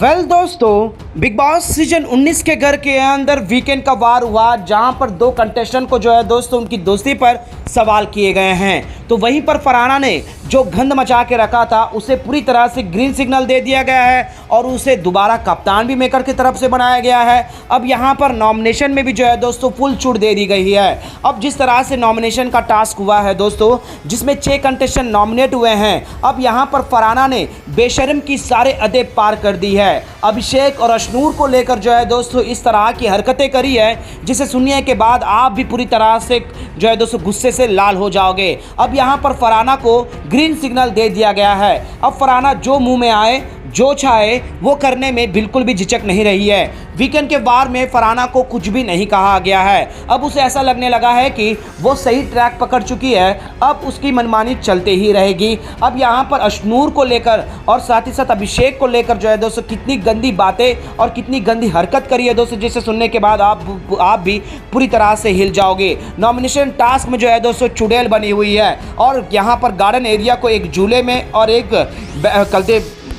दोस्तों, big boss season 19 के घर के अंदर वीकेंड का वार हुआ, जहां पर दो कंटेस्टेंट को जो है दोस्तों उनकी दोस्ती पर सवाल किए गए हैं। तो वहीं पर फरहाना ने जो गंद मचा के रखा था उसे पूरी तरह से ग्रीन सिग्नल दे दिया गया है और उसे दोबारा कप्तान भी मेकर की तरफ से बनाया गया है। अब यहां पर नॉमिनेशन में भी जो है दोस्तों फुल छूट दे दी गई है। अब जिस तरह से नॉमिनेशन का टास्क हुआ है दोस्तों, जिसमें 6 कंटेस्टेंट नॉमिनेट हुए हैं, अब यहां पर फरहाना ने बेशर्म की सारे अदे पार कर दी है। अभिषेक और अशनूर को लेकर जो है दोस्तों इस तरह की हरकतें करी है, जिसे सुनने के बाद आप भी पूरी तरह से जो है दोस्तों गुस्से से लाल हो जाओगे। अब यहां पर फरहाना को ग्रीन सिग्नल दे दिया गया है। अब फरहाना जो मुंह में आए जो चाहे वो करने में बिल्कुल भी झिझक नहीं रही है। वीकेंड के वार में फरहाना को कुछ भी नहीं कहा गया है। अब उसे ऐसा लगने लगा है कि वो सही ट्रैक पकड़ चुकी है, अब उसकी मनमानी चलते ही रहेगी। अब यहाँ पर अशनूर को लेकर और साथ ही साथ अभिषेक को लेकर जो है दोस्तों कितनी गंदी बातें और कितनी गंदी हरकत करी है दोस्तों, जिसे सुनने के बाद आप भी पूरी तरह से हिल जाओगे। नॉमिनेशन टास्क में जो है दोस्तों चुड़ैल बनी हुई है और यहाँ पर गार्डन एरिया को एक झूले में और एक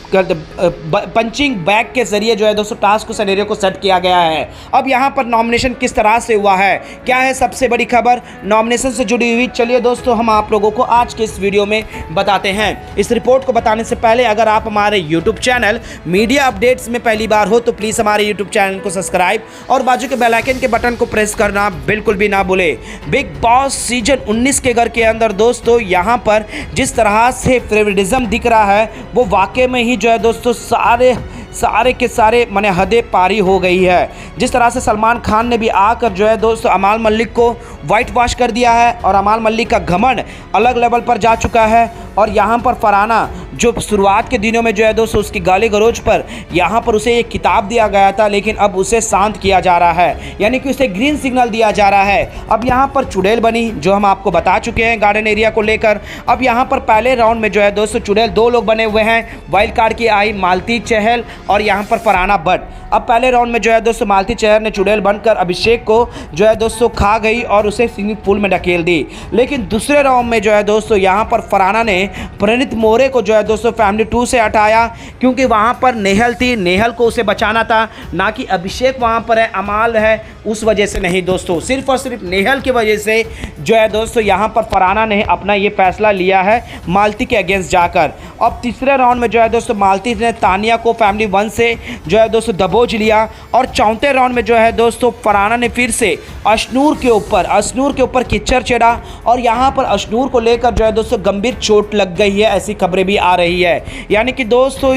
पंचिंग बैग के जरिए जो है दोस्तों टास्क सिनेरियो को सेट किया गया है। अब यहाँ पर नॉमिनेशन किस तरह से हुआ है, क्या है सबसे बड़ी खबर नॉमिनेशन से जुड़ी हुई, चलिए दोस्तों हम आप लोगों को आज के इस वीडियो में बताते हैं। इस रिपोर्ट को बताने से पहले अगर आप हमारे यूट्यूब चैनल मीडिया अपडेट्स में पहली बार हो तो प्लीज़ हमारे यूट्यूब चैनल को सब्सक्राइब और बाजू के बेल आइकन के बटन को प्रेस करना बिल्कुल भी ना भूले। बिग बॉस सीजन 19 के घर के अंदर दोस्तों यहाँ पर जिस तरह से फेवरेटिज्म दिख रहा है वो वाकई में ही जो है दोस्तों सारे के सारे माने हदें पारी हो गई है। जिस तरह से सलमान खान ने भी आकर जो है दोस्तों अमाल मलिक को वाइट वॉश कर दिया है और अमाल मलिक का घमंड अलग लेवल पर जा चुका है। और यहाँ पर फरहाना जो शुरुआत के दिनों में जो है दोस्तों उसकी गाली गलौज पर यहाँ पर उसे एक किताब दिया गया था, लेकिन अब उसे शांत किया जा रहा है, यानी कि उसे ग्रीन सिग्नल दिया जा रहा है। अब यहाँ पर चुड़ैल बनी जो हम आपको बता चुके हैं गार्डन एरिया को लेकर। अब यहाँ पर पहले राउंड में जो है दोस्तों चुड़ैल 2 लोग बने हुए हैं, वाइल्ड कार्ड की आई मालती चहल और यहाँ पर फरहाना भट्ट। अब पहले राउंड में जो है दोस्तों मालती चहल ने चुड़ैल बनकर अभिषेक को जो है दोस्तों खा गई और उसे स्विमिंग पूल में ढकेल दी। लेकिन दूसरे राउंड में जो है दोस्तों यहाँ पर फरहाना ने प्रणीत मोरे को जो है दोस्तों फैमिली 2 से हटाया, क्योंकि वहाँ पर नेहल थी, नेहल को उसे बचाना था, ना कि अभिषेक वहाँ पर है, अमाल है, उस वजह से नहीं दोस्तों, सिर्फ और सिर्फ नेहल की वजह से जो है दोस्तों यहाँ पर फरहाना ने अपना ये फैसला लिया है मालती के अगेंस्ट जाकर। अब तीसरे राउंड में जो है दोस्तों मालती ने तानिया को फैमिली 1 से जो है दोस्तों दबोच लिया और चौथे राउंड में जो है दोस्तों फरहाना ने फिर से अशनूर के ऊपर कीचड़ चढ़ा और यहाँ पर अशनूर को लेकर जो है दोस्तों गंभीर चोट लग गई है, ऐसी खबरें भी आ रही है। यानी कि दोस्तों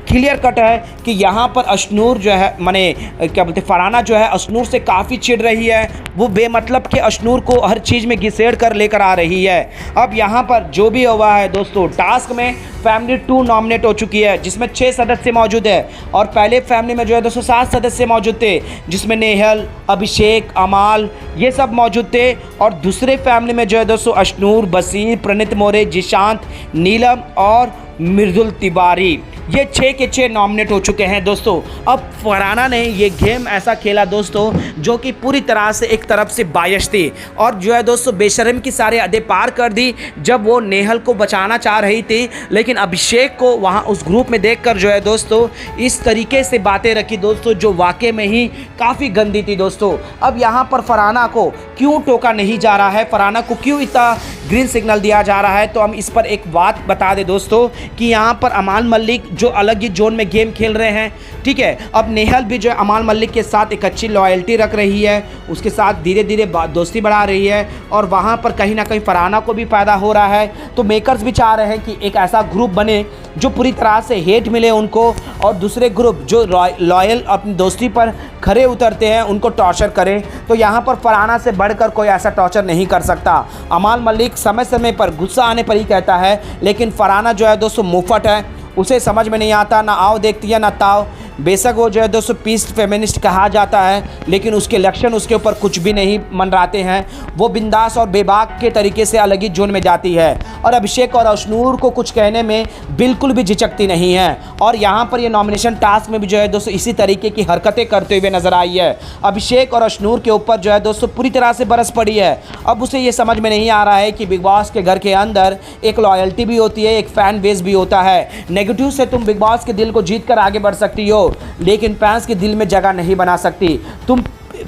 क्लियर कट है कि यहाँ पर अशनूर जो है माने क्या बोलते फरहाना जो है अशनूर से काफ़ी चिढ़ रही है, वो बेमतलब के अशनूर को हर चीज़ में घिसेड़ कर लेकर आ रही है। अब यहाँ पर जो भी हुआ है दोस्तों टास्क में फैमिली 2 नॉमिनेट हो चुकी है, जिसमें 6 सदस्य मौजूद है और पहले फैमिली में जो है दोस्तों 7 सदस्य मौजूद थे, जिसमें नेहल, अभिषेक, अमाल ये सब मौजूद थे। और दूसरे फैमिली में जो है दोस्तों अशनूर, बसीर, प्रणीत मोरे, जिशांत, नीलम और मृदुल तिवारी, ये 6 के 6 नॉमिनेट हो चुके हैं दोस्तों। अब फरहाना ने ये गेम ऐसा खेला दोस्तों जो कि पूरी तरह से एक तरफ से बायस थी और जो है दोस्तों बेशर्म की सारे अदे पार कर दी जब वो नेहल को बचाना चाह रही थी, लेकिन अभिषेक को वहाँ उस ग्रुप में देखकर जो है दोस्तों इस तरीके से बातें रखी दोस्तों जो वाकई में ही काफ़ी गंदी थी दोस्तों। अब यहाँ पर फरहाना को क्यों टोका नहीं जा रहा है, फरहाना को क्यों इतना ग्रीन सिग्नल दिया जा रहा है, तो हम इस पर एक बात बता दें दोस्तों कि यहाँ पर अमाल मलिक जो अलग ही जोन में गेम खेल रहे हैं, ठीक है। अब नेहल भी जो है अमाल मलिक के साथ एक अच्छी लॉयल्टी रख रही है, उसके साथ धीरे धीरे दोस्ती बढ़ा रही है और वहाँ पर कहीं ना कहीं फरहाना को भी फ़ायदा हो रहा है। तो मेकर्स भी चाह रहे हैं कि एक ऐसा ग्रुप बने जो पूरी तरह से हेट मिले उनको और दूसरे ग्रुप जो लॉयल अपनी दोस्ती पर खरे उतरते हैं उनको टॉर्चर करें। तो यहाँ पर फरहाना से बढ़कर कोई ऐसा टॉर्चर नहीं कर सकता। अमाल मलिक समय समय पर गुस्सा आने पर ही कहता है, लेकिन फरहाना जो है दोस्तों मुफ्त है, उसे समझ में नहीं आता, ना आओ देखती है ना ताओ। बेशक वो जो है दोस्तों पीस फेमिनिस्ट कहा जाता है, लेकिन उसके लक्षण उसके ऊपर कुछ भी नहीं मनराते हैं। वो बिंदास और बेबाक के तरीके से अलग ही जोन में जाती है और अभिषेक और अशनूर को कुछ कहने में बिल्कुल भी झिझकती नहीं है। और यहाँ पर ये नॉमिनेशन टास्क में भी जो है दोस्तों इसी तरीके की हरकतें करते हुए नजर आई है। अभिषेक और अशनूर के ऊपर जो है दोस्तों पूरी तरह से बरस पड़ी है। अब उसे ये समझ में नहीं आ रहा है कि बिग बॉस के घर के अंदर एक लॉयल्टी भी होती है, एक फैन बेस भी होता है। नेगेटिव से तुम बिग बॉस के दिल को जीत कर आगे बढ़ सकती हो, हो, लेकिन फैंस के दिल में जगह नहीं बना सकती। तुम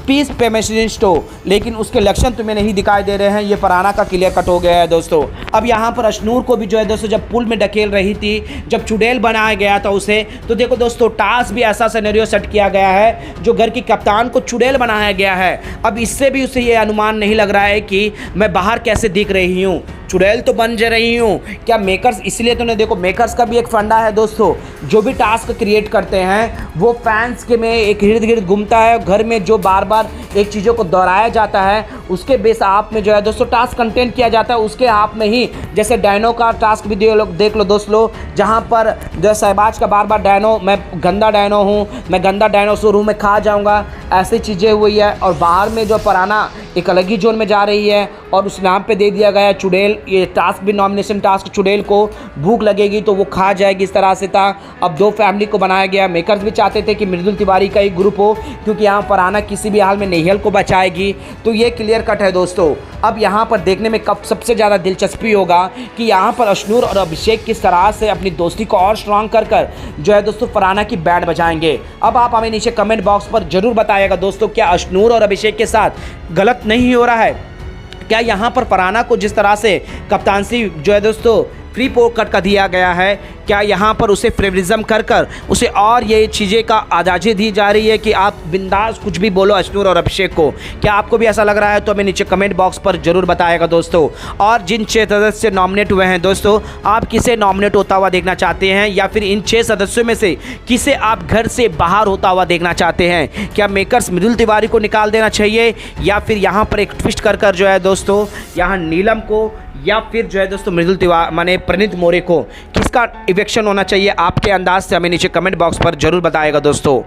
पीस पेसिमिस्ट हो, लेकिन उसके लक्षण तुम्हें नहीं दिखाई दे रहे हैं। ये फरहाना का क्लियर कट हो गया है दोस्तों। अब यहाँ पर अशनूर को भी जो है दोस्तों जब पुल में ढकेल रही थी, जब चुड़ैल बनाया गया था उसे, तो देखो दोस्तों टास्क भी ऐसा सिनेरियो सेट किया गया है जो घर की कप्तान को चुड़ैल बनाया गया है। अब इससे भी उसे ये अनुमान नहीं लग रहा है कि मैं बाहर कैसे दिख रही हूँ, चुड़ैल तो बन जा रही हूँ क्या मेकर्स। इसलिए तो नहीं, देखो मेकर्स का भी एक फंडा है दोस्तों, जो भी टास्क क्रिएट करते हैं वो फैंस के में एक इर्द गिर्द घूमता है। घर में जो बार बार एक चीज़ों को दोहराया जाता है उसके बेस आप में जो है दोस्तों टास्क कंटेंट किया जाता है, उसके आप में ही। जैसे डायनो का टास्क भी देख लो दोस्तों, जहाँ पर जो शहबाज का बार बार डायनो, मैं गंदा डायनो हूँ, मैं गंदा डायनासोर हूँ, मैं खा जाऊँगा, ऐसी चीज़ें हुई है। और बाहर में जो फरहाना एक अलग ही जोन में जा रही है और उस नाम पे दे दिया गया है चुड़ैल। ये टास्क भी नॉमिनेशन टास्क, चुड़ैल को भूख लगेगी तो वो खा जाएगी, इस तरह से था। अब दो फैमिली को बनाया गया। मेकर्स भी चाहते थे कि मृदुल तिवारी का एक ग्रुप हो, क्योंकि यहाँ फरहाना किसी भी हाल में नेहल को बचाएगी। तो ये क्लियर कट है दोस्तों। अब यहाँ पर देखने में कब सबसे ज़्यादा दिलचस्पी होगा कि यहाँ पर अशनूर और अभिषेक किस तरह से अपनी दोस्ती को और स्ट्रांग कर जो है दोस्तों फरहाना की बैंड बजाएंगे। अब आप हमें नीचे कमेंट बॉक्स पर जरूर बताइएगा दोस्तों, क्या अशनूर और अभिषेक के साथ गलत नहीं हो रहा है? क्या यहाँ पर फरहाना को जिस तरह से कप्तानसी जो है दोस्तों फ्री पोक कट का दिया गया है, क्या यहाँ पर उसे फेवरिज्म कर उसे और ये चीज़ें का आज़ादी दी जा रही है कि आप बिंदास कुछ भी बोलो अशनूर और अभिषेक को? क्या आपको भी ऐसा लग रहा है? तो हमें नीचे कमेंट बॉक्स पर जरूर बताएगा दोस्तों। और जिन 6 सदस्य नॉमिनेट हुए हैं दोस्तों, आप किसे नॉमिनेट होता हुआ देखना चाहते हैं, या फिर इन 6 सदस्यों में से किसे आप घर से बाहर होता हुआ देखना चाहते हैं? क्या मेकर्स मृदुल तिवारी को निकाल देना चाहिए, या फिर यहाँ पर एक ट्विस्ट कर जो है दोस्तों यहाँ नीलम को, या फिर जो है दोस्तों मृदुल तिवारी माने प्रणीत मोरे को, किसका इवेक्शन होना चाहिए आपके अंदाज से? हमें नीचे कमेंट बॉक्स पर जरूर बताएगा दोस्तों।